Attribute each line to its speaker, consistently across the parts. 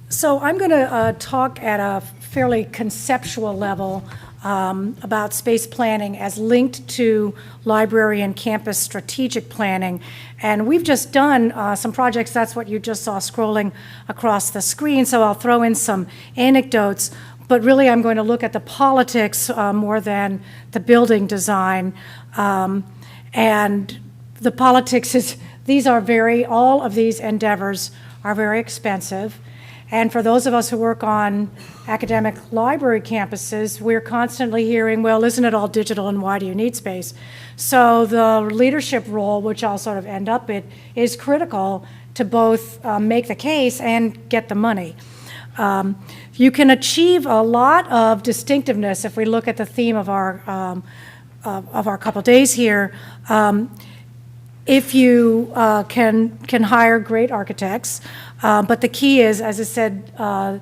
Speaker 1: So I'm going to talk at a fairly conceptual level about space planning as linked to library and campus strategic planning. And we've just done some projects. That's what you just saw scrolling across the screen. So I'll throw in some anecdotes. But really, I'm going to look at the politics more than the building design. And the politics is, all of these endeavors are very expensive. And for those of us who work on academic library campuses, we're constantly hearing, well, isn't it all digital and why do you need space? So the leadership role, which I'll sort of end up in, is critical to both make the case and get the money. You can achieve a lot of distinctiveness if we look at the theme of our couple days here. If you can hire great architects, but the key is, as I said,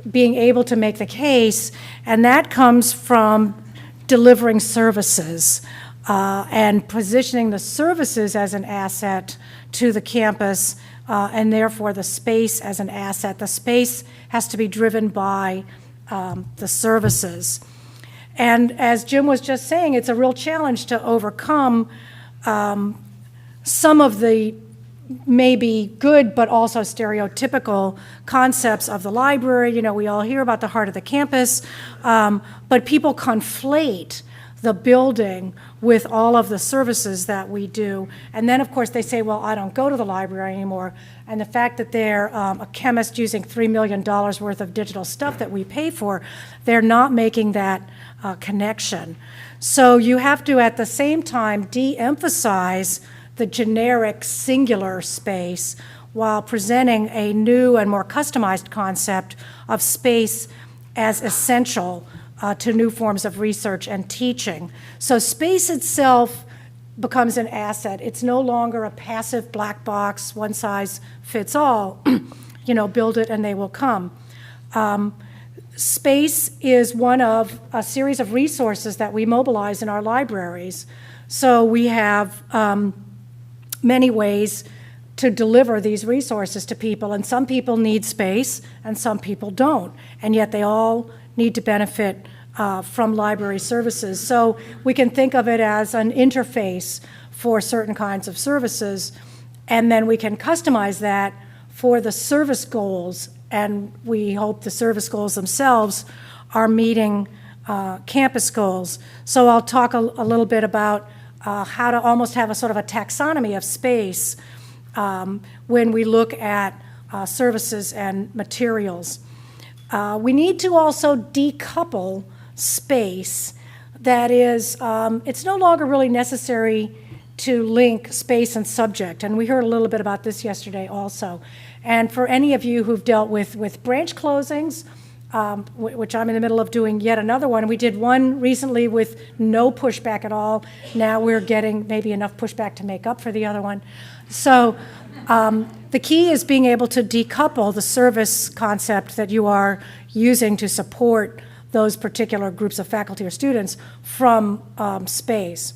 Speaker 1: being able to make the case, and that comes from delivering services and positioning the services as an asset to the campus, and therefore the space as an asset. The space has to be driven by the services. And as Jim was just saying, it's a real challenge to overcome some of the maybe good but also stereotypical concepts of the library. You know, we all hear about the heart of the campus, but people conflate the building with all of the services that we do. And then, of course, they say, well, I don't go to the library anymore. And the fact that they're a chemist using $3 million worth of digital stuff that we pay for, they're not making that connection. So you have to, at the same time, de-emphasize the generic singular space while presenting a new and more customized concept of space as essential to new forms of research and teaching. So space itself becomes an asset. It's no longer a passive black box, one size fits all, build it and they will come. Space is one of a series of resources that we mobilize in our libraries. So we have many ways to deliver these resources to people, and some people need space and some people don't, and yet they all need to benefit from library services. So we can think of it as an interface for certain kinds of services, and then we can customize that for the service goals, and we hope the service goals themselves are meeting campus goals. So I'll talk a little bit about how to almost have a sort of a taxonomy of space when we look at services and materials. We need to also decouple space. That is, it's no longer really necessary to link space and subject, and we heard a little bit about this yesterday also. And for any of you who've dealt with branch closings, which I'm in the middle of doing yet another one. We did one recently with no pushback at all. Now we're getting maybe enough pushback to make up for the other one. So the key is being able to decouple the service concept that you are using to support those particular groups of faculty or students from space.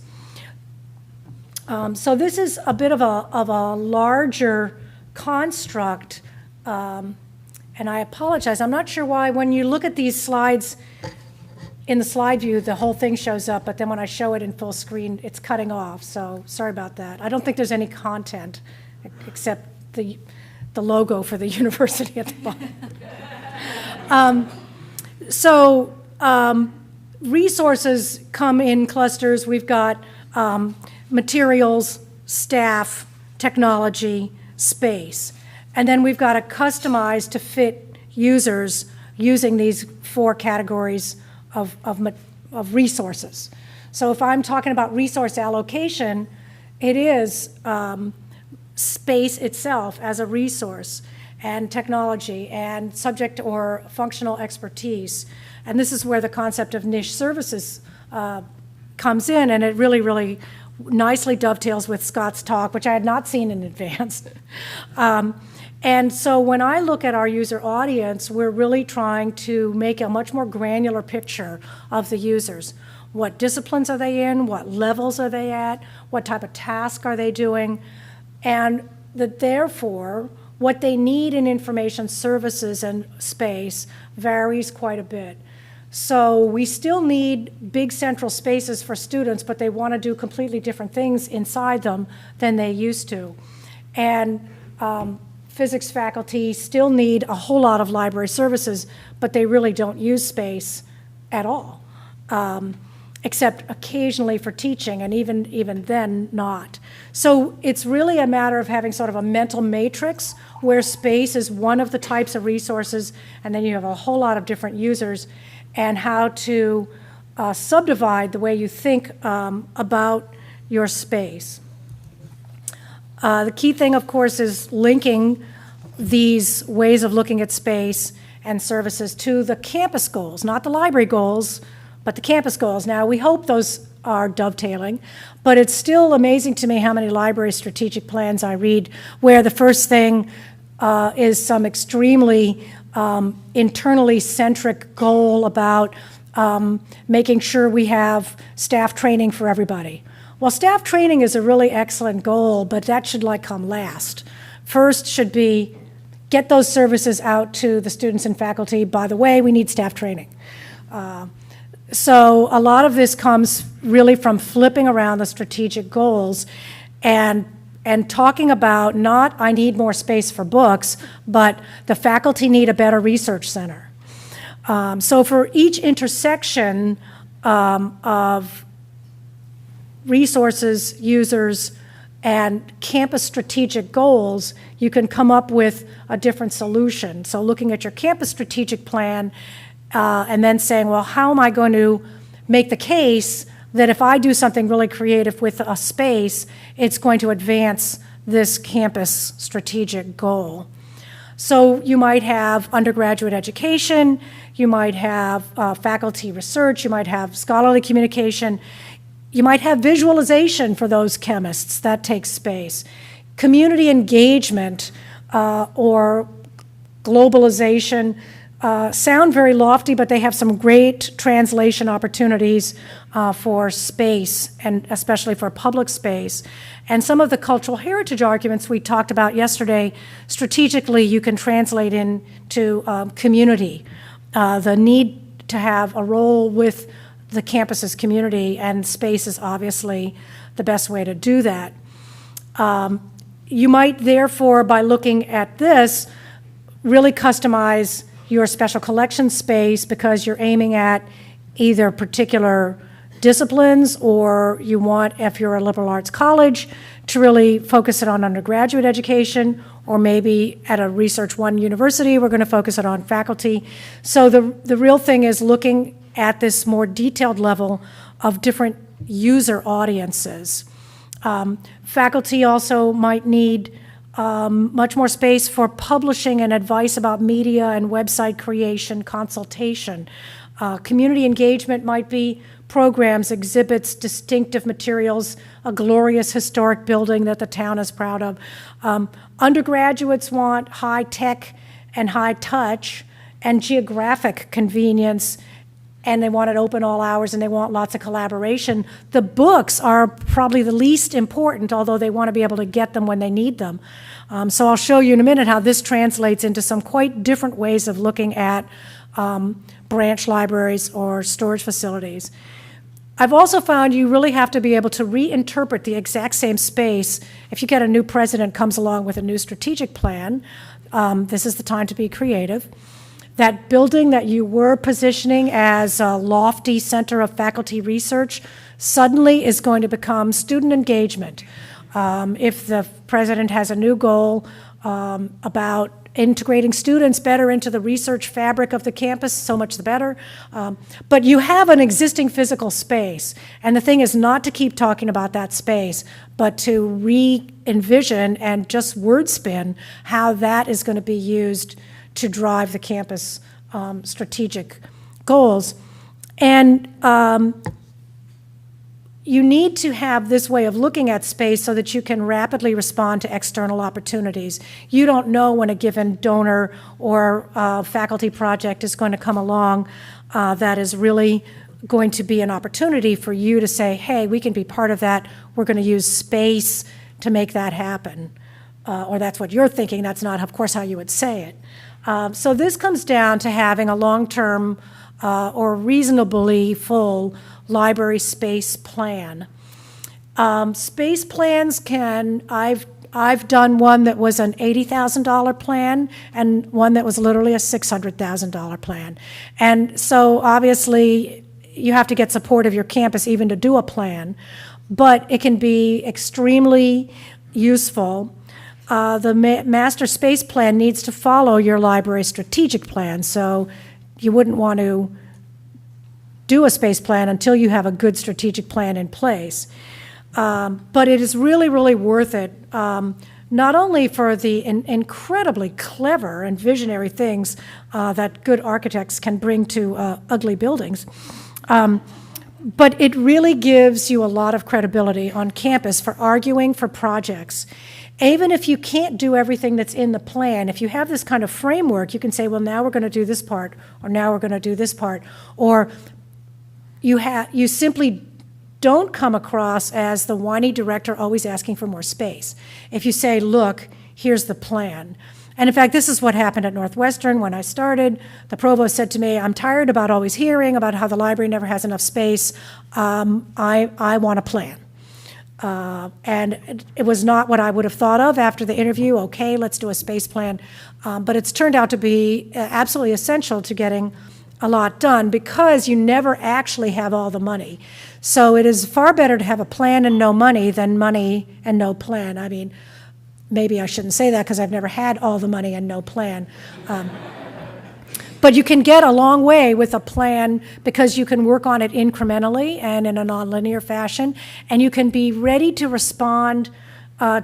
Speaker 1: So this is a bit of a larger construct. And I apologize, I'm not sure why when you look at these slides in the slide view, the whole thing shows up, but then when I show it in full screen, it's cutting off, so sorry about that. I don't think there's any content except the logo for the university at the bottom. Resources come in clusters. We've got materials, staff, technology, space. And then we've got to customize to fit users using these four categories of resources. So if I'm talking about resource allocation, it is space itself as a resource, and technology, and subject or functional expertise. And this is where the concept of niche services comes in, and it really, really nicely dovetails with Scott's talk, which I had not seen in advance. And so when I look at our user audience, we're really trying to make a much more granular picture of the users. What disciplines are they in? What levels are they at? What type of task are they doing? And that therefore, what they need in information services and space varies quite a bit. So we still need big central spaces for students, but they want to do completely different things inside them than they used to. And physics faculty still need a whole lot of library services, but they really don't use space at all, except occasionally for teaching, and even then not. So it's really a matter of having sort of a mental matrix where space is one of the types of resources, and then you have a whole lot of different users, and how to subdivide the way you think about your space. The key thing, of course, is linking these ways of looking at space and services to the campus goals, not the library goals, but the campus goals. Now, we hope those are dovetailing, but it's still amazing to me how many library strategic plans I read where the first thing is some extremely internally centric goal about making sure we have staff training for everybody. Well, staff training is a really excellent goal, but that should come last. First should be get those services out to the students and faculty. By the way, we need staff training. So a lot of this comes really from flipping around the strategic goals and talking about not I need more space for books, but the faculty need a better research center. So for each intersection of resources, users, and campus strategic goals, you can come up with a different solution. So looking at your campus strategic plan and then saying, well, how am I going to make the case that if I do something really creative with a space, it's going to advance this campus strategic goal. So you might have undergraduate education, you might have faculty research, you might have scholarly communication, you might have visualization for those chemists. That takes space. Community engagement or globalization sound very lofty, but they have some great translation opportunities for space, and especially for public space. And some of the cultural heritage arguments we talked about yesterday, strategically you can translate into community, the need to have a role with the campus's community, and space is obviously the best way to do that. You might therefore, by looking at this, really customize your special collection space because you're aiming at either particular disciplines, or you want, if you're a liberal arts college, to really focus it on undergraduate education, or maybe at a Research One university, we're going to focus it on faculty. So the real thing is looking at this more detailed level of different user audiences. Faculty also might need much more space for publishing and advice about media and website creation, consultation. Community engagement might be programs, exhibits, distinctive materials, a glorious historic building that the town is proud of. Undergraduates want high tech and high touch and geographic convenience, and they want it open all hours, and they want lots of collaboration. The books are probably the least important, although they want to be able to get them when they need them. So I'll show you in a minute how this translates into some quite different ways of looking at branch libraries or storage facilities. I've also found you really have to be able to reinterpret the exact same space. If you get a new president comes along with a new strategic plan, this is the time to be creative. That building that you were positioning as a lofty center of faculty research suddenly is going to become student engagement. If the president has a new goal about integrating students better into the research fabric of the campus, so much the better. But you have an existing physical space, and the thing is not to keep talking about that space, but to re-envision and just wordspin how that is going to be used to drive the campus strategic goals. And you need to have this way of looking at space so that you can rapidly respond to external opportunities. You don't know when a given donor or faculty project is going to come along that is really going to be an opportunity for you to say, hey, we can be part of that. We're going to use space to make that happen. or that's what you're thinking. That's not, of course, how you would say it. So this comes down to having a long-term or reasonably full library space plan. Space plans I've done one that was an $80,000 plan and one that was literally a $600,000 plan. And so obviously you have to get support of your campus even to do a plan, but it can be extremely useful. The master space plan needs to follow your library strategic plan, so you wouldn't want to do a space plan until you have a good strategic plan in place. But it is really, really worth it, not only for the incredibly clever and visionary things that good architects can bring to ugly buildings, but it really gives you a lot of credibility on campus for arguing for projects. Even if you can't do everything that's in the plan, if you have this kind of framework, you can say, well, now we're going to do this part, or now we're going to do this part, or you simply don't come across as the whiny director always asking for more space. If you say, look, here's the plan. And in fact, this is what happened at Northwestern when I started. The provost said to me, I'm tired about always hearing about how the library never has enough space. I want a plan. And it was not what I would have thought of after the interview. Okay, let's do a space plan. But it's turned out to be absolutely essential to getting a lot done because you never actually have all the money. So it is far better to have a plan and no money than money and no plan. I mean, maybe I shouldn't say that because I've never had all the money and no plan. But you can get a long way with a plan because you can work on it incrementally and in a nonlinear fashion, and you can be ready to respond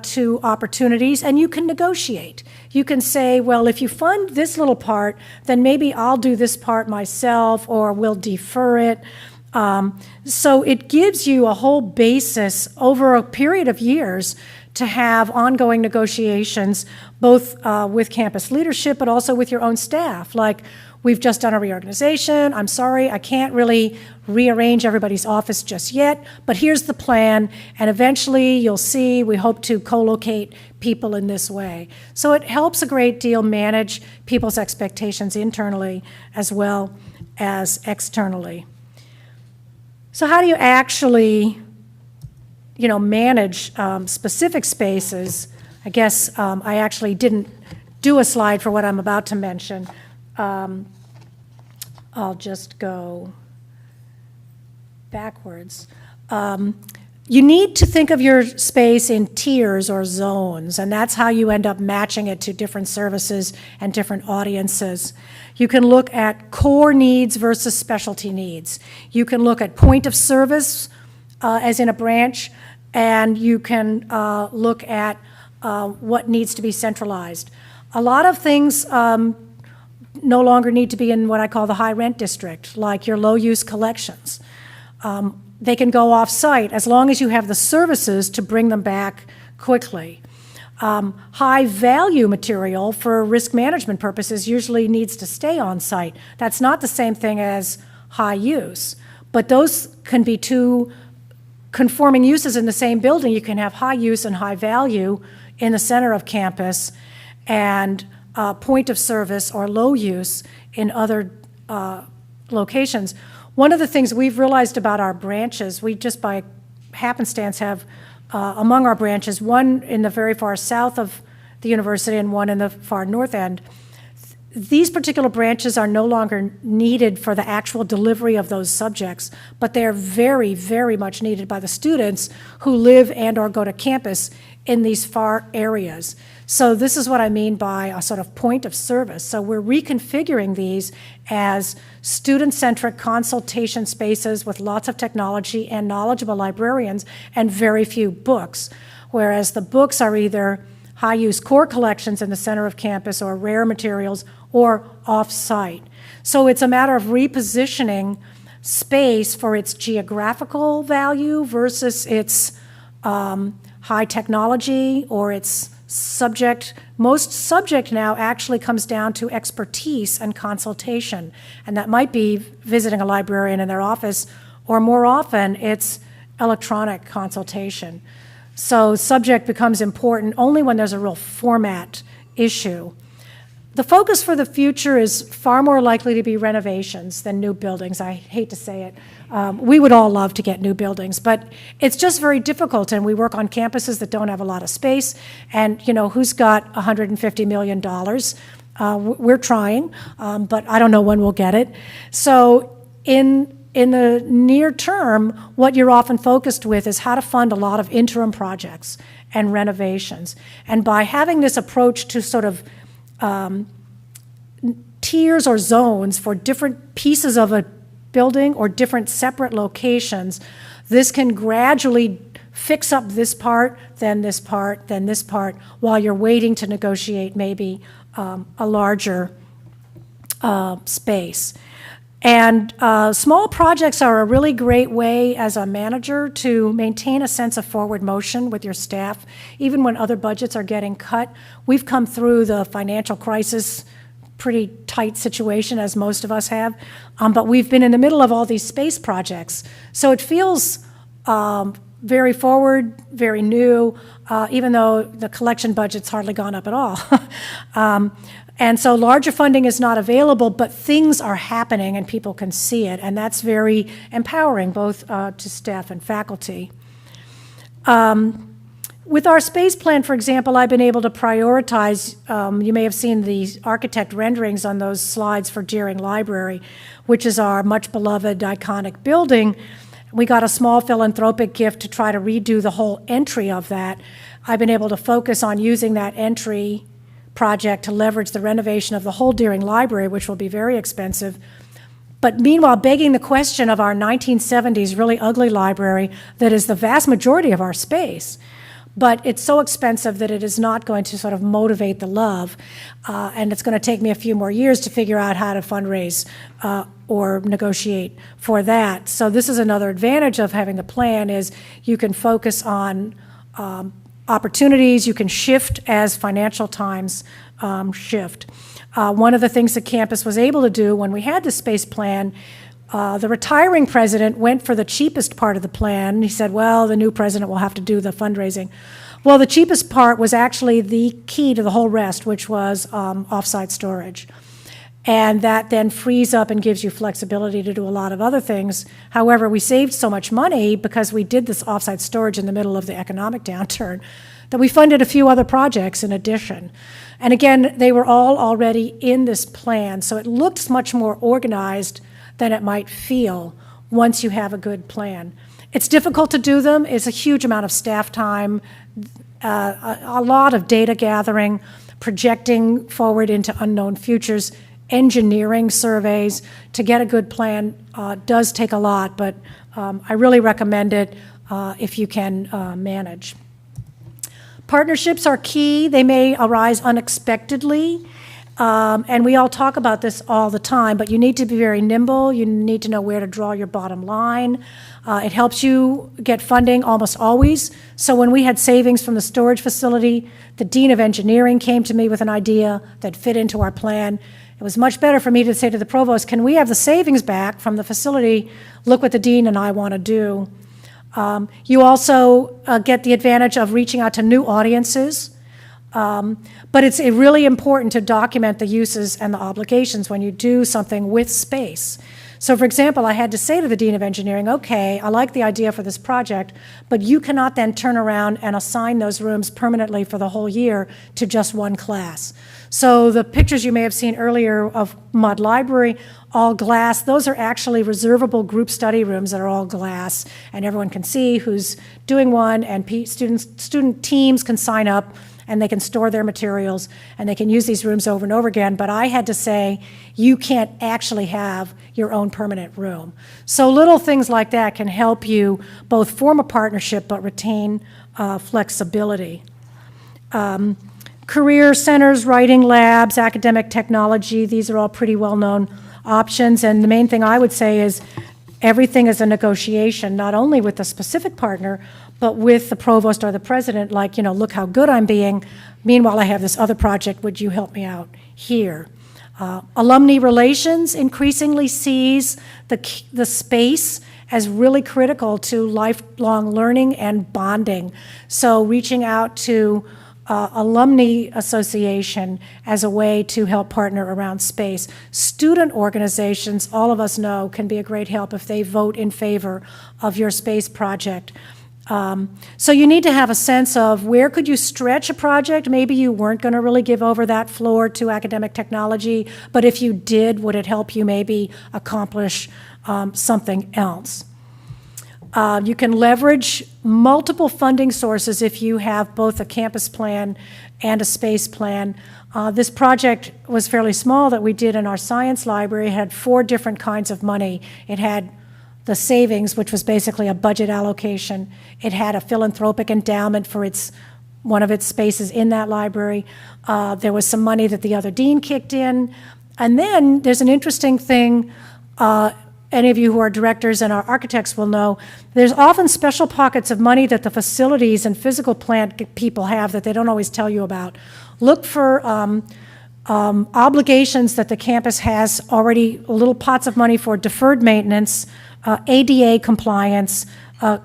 Speaker 1: to opportunities, and you can negotiate. You can say, well, if you fund this little part, then maybe I'll do this part myself, or we'll defer it. So it gives you a whole basis over a period of years to have ongoing negotiations, both with campus leadership, but also with your own staff. Like, we've just done a reorganization. I'm sorry, I can't really rearrange everybody's office just yet, but here's the plan, and eventually you'll see we hope to co-locate people in this way. So it helps a great deal manage people's expectations internally as well as externally. So how do you actually, manage specific spaces? I guess I actually didn't do a slide for what I'm about to mention. I'll just go backwards. You need to think of your space in tiers or zones, and that's how you end up matching it to different services and different audiences. You can look at core needs versus specialty needs. You can look at point of service, as in a branch, and you can look at what needs to be centralized. A lot of things no longer need to be in what I call the high rent district, like your low use collections. They can go off-site as long as you have the services to bring them back quickly. High value material for risk management purposes usually needs to stay on site. That's not the same thing as high use, but those can be two conforming uses in the same building. You can have high use and high value in the center of campus, and point of service or low use in other locations. One of the things we've realized about our branches, we just by happenstance have among our branches, one in the very far south of the university and one in the far north end. These particular branches are no longer needed for the actual delivery of those subjects, but they're very, very much needed by the students who live and or go to campus in these far areas. So this is what I mean by a sort of point of service. So we're reconfiguring these as student-centric consultation spaces with lots of technology and knowledgeable librarians and very few books, whereas the books are either high-use core collections in the center of campus or rare materials or off-site. So it's a matter of repositioning space for its geographical value versus its high technology or its subject. Most subject now actually comes down to expertise and consultation, and that might be visiting a librarian in their office, or more often it's electronic consultation. So subject becomes important only when there's a real format issue. The focus for the future is far more likely to be renovations than new buildings. I hate to say it. We would all love to get new buildings, but it's just very difficult, and we work on campuses that don't have a lot of space, and who's got $150 million? We're trying, but I don't know when we'll get it. So in the near term, what you're often focused with is how to fund a lot of interim projects and renovations. And by having this approach to sort of tiers or zones for different pieces of a building or different separate locations, this can gradually fix up this part, then this part, then this part, while you're waiting to negotiate maybe a larger space. And small projects are a really great way as a manager to maintain a sense of forward motion with your staff, even when other budgets are getting cut. We've come through the financial crisis, pretty tight situation, as most of us have, but we've been in the middle of all these space projects. So it feels very forward, very new, even though the collection budget's hardly gone up at all. And so larger funding is not available, but things are happening and people can see it, and that's very empowering, both to staff and faculty. With our space plan, for example, I've been able to prioritize, you may have seen the architect renderings on those slides for Deering Library, which is our much beloved iconic building. We got a small philanthropic gift to try to redo the whole entry of that. I've been able to focus on using that entry project to leverage the renovation of the whole Deering Library, which will be very expensive. But meanwhile, begging the question of our 1970s really ugly library that is the vast majority of our space. But it's so expensive that it is not going to sort of motivate the love, and it's going to take me a few more years to figure out how to fundraise or negotiate for that. So this is another advantage of having the plan, is you can focus on opportunities, you can shift as financial times shift. One of the things the campus was able to do when we had the space plan, the retiring president went for the cheapest part of the plan. He said, well, the new president will have to do the fundraising. Well, the cheapest part was actually the key to the whole rest, which was offsite storage. And that then frees up and gives you flexibility to do a lot of other things. However, we saved so much money because we did this offsite storage in the middle of the economic downturn that we funded a few other projects in addition. And again, they were all already in this plan, so it looks much more organized than it might feel once you have a good plan. It's difficult to do them. It's a huge amount of staff time, a lot of data gathering, projecting forward into unknown futures, engineering surveys. To get a good plan does take a lot, but I really recommend it if you can manage. Partnerships are key. They may arise unexpectedly. And we all talk about this all the time, but you need to be very nimble. You need to know where to draw your bottom line. It helps you get funding almost always. So when we had savings from the storage facility, the Dean of Engineering came to me with an idea that fit into our plan. It was much better for me to say to the provost, can we have the savings back from the facility? Look what the dean and I want to do. You also get the advantage of reaching out to new audiences. But it's really important to document the uses and the obligations when you do something with space. So for example, I had to say to the Dean of Engineering, okay, I like the idea for this project, but you cannot then turn around and assign those rooms permanently for the whole year to just one class. So the pictures you may have seen earlier of Mudd Library, all glass, those are actually reservable group study rooms that are all glass, and everyone can see who's doing one, and student teams can sign up, and they can store their materials, and they can use these rooms over and over again. But I had to say, you can't actually have your own permanent room. So little things like that can help you both form a partnership but retain flexibility. Career centers, writing labs, academic technology, these are all pretty well-known options. And the main thing I would say is everything is a negotiation, not only with the specific partner, but with the provost or the president, like, look how good I'm being. Meanwhile, I have this other project. Would you help me out here? Alumni relations increasingly sees the space as really critical to lifelong learning and bonding. So reaching out to alumni association as a way to help partner around space. Student organizations, all of us know, can be a great help if they vote in favor of your space project. So you need to have a sense of where could you stretch a project. Maybe you weren't going to really give over that floor to academic technology, but if you did, would it help you maybe accomplish something else? You can leverage multiple funding sources if you have both a campus plan and a space plan. This project was fairly small that we did in our science library. It had 4 different kinds of money. It had the savings, which was basically a budget allocation. It had a philanthropic endowment for one of its spaces in that library. There was some money that the other dean kicked in. And then there's an interesting thing, any of you who are directors and are architects will know, there's often special pockets of money that the facilities and physical plant people have that they don't always tell you about. Look for obligations that the campus has already, little pots of money for deferred maintenance, ADA compliance,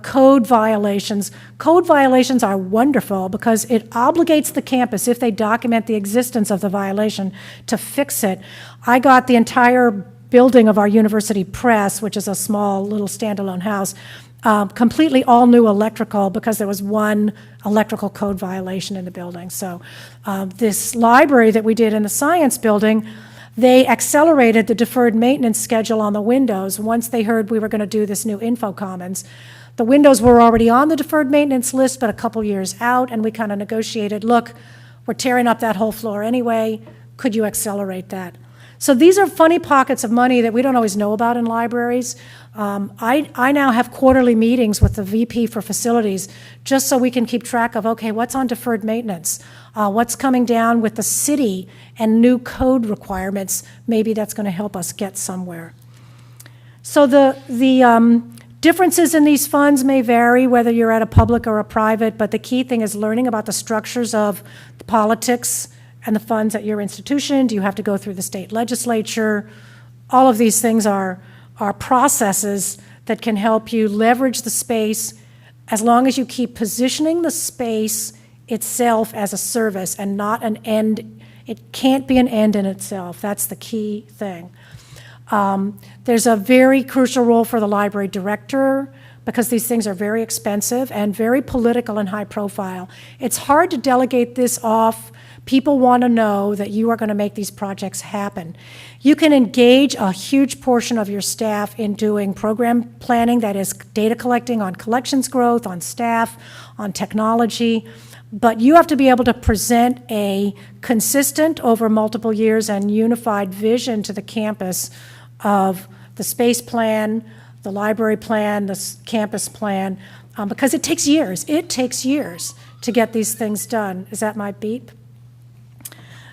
Speaker 1: code violations. Code violations are wonderful because it obligates the campus, if they document the existence of the violation, to fix it. I got the entire building of our university press, which is a small little standalone house, completely all new electrical because there was one electrical code violation in the building. So this library that we did in the science building, they accelerated the deferred maintenance schedule on the windows once they heard we were going to do this new info commons. The windows were already on the deferred maintenance list, but a couple years out, and we kind of negotiated, look, we're tearing up that whole floor anyway, could you accelerate that? So these are funny pockets of money that we don't always know about in libraries. I now have quarterly meetings with the VP for facilities just so we can keep track of, okay, what's on deferred maintenance? What's coming down with the city and new code requirements? Maybe that's going to help us get somewhere. So the differences in these funds may vary whether you're at a public or a private, but the key thing is learning about the structures of the politics and the funds at your institution. Do you have to go through the state legislature? All of these things are processes that can help you leverage the space as long as you keep positioning the space itself as a service and not an end. It can't be an end in itself. That's the key thing. There's a very crucial role for the library director because these things are very expensive and very political and high profile. It's hard to delegate this off. People want to know that you are going to make these projects happen. You can engage a huge portion of your staff in doing program planning, that is data collecting on collections growth, on staff, on technology, but you have to be able to present a consistent over multiple years and unified vision to the campus of the space plan, the library plan, the campus plan, because it takes years. It takes years to get these things done. Is that my beep?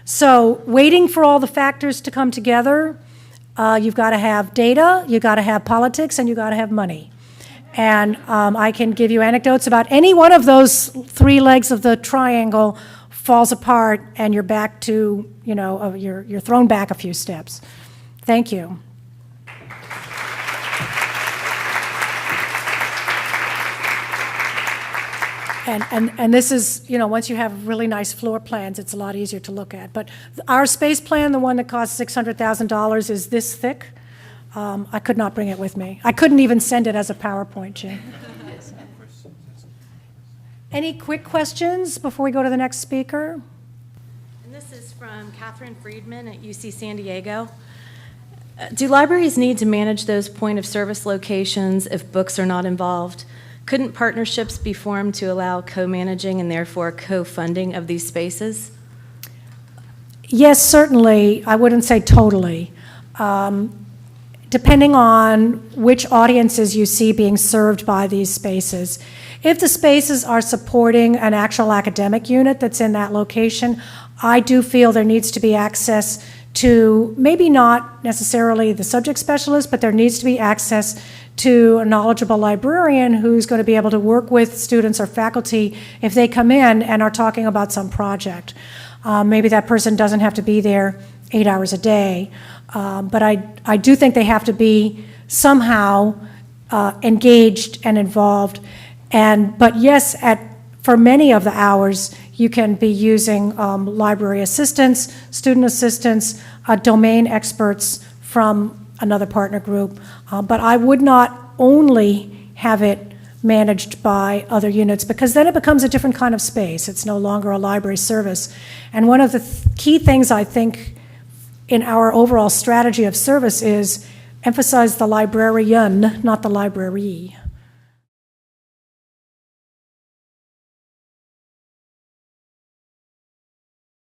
Speaker 1: So waiting for all the factors to come together, you've got to have data, you've got to have politics, and you've got to have money. And I can give you anecdotes about any one of those 3 legs of the triangle falls apart and you're back to, you're thrown back a few steps. Thank you. And this is, once you have really nice floor plans, it's a lot easier to look at. But our space plan, the one that costs $600,000, is this thick. I could not bring it with me. I couldn't even send it as a PowerPoint, Jim. Any quick questions before we go to the next speaker?
Speaker 2: And this is from Catherine Friedman at UC San Diego. Do libraries need to manage those point-of-service locations if books are not involved? Couldn't partnerships be formed to allow co-managing and therefore co-funding of these spaces?
Speaker 1: Yes, certainly. I wouldn't say totally. Depending on which audiences you see being served by these spaces. If the spaces are supporting an actual academic unit that's in that location, I do feel there needs to be access to, maybe not necessarily the subject specialist, but there needs to be access to a knowledgeable librarian who's going to be able to work with students or faculty if they come in and are talking about some project. Maybe that person doesn't have to be there 8 hours a day. But I do think they have to be somehow engaged and involved. But yes, for many of the hours, you can be using library assistants, student assistants, domain experts from another partner group. But I would not only have it managed by other units, because then it becomes a different kind of space. It's no longer a library service. And one of the key things I think in our overall strategy of service is emphasize the librarian, not the library.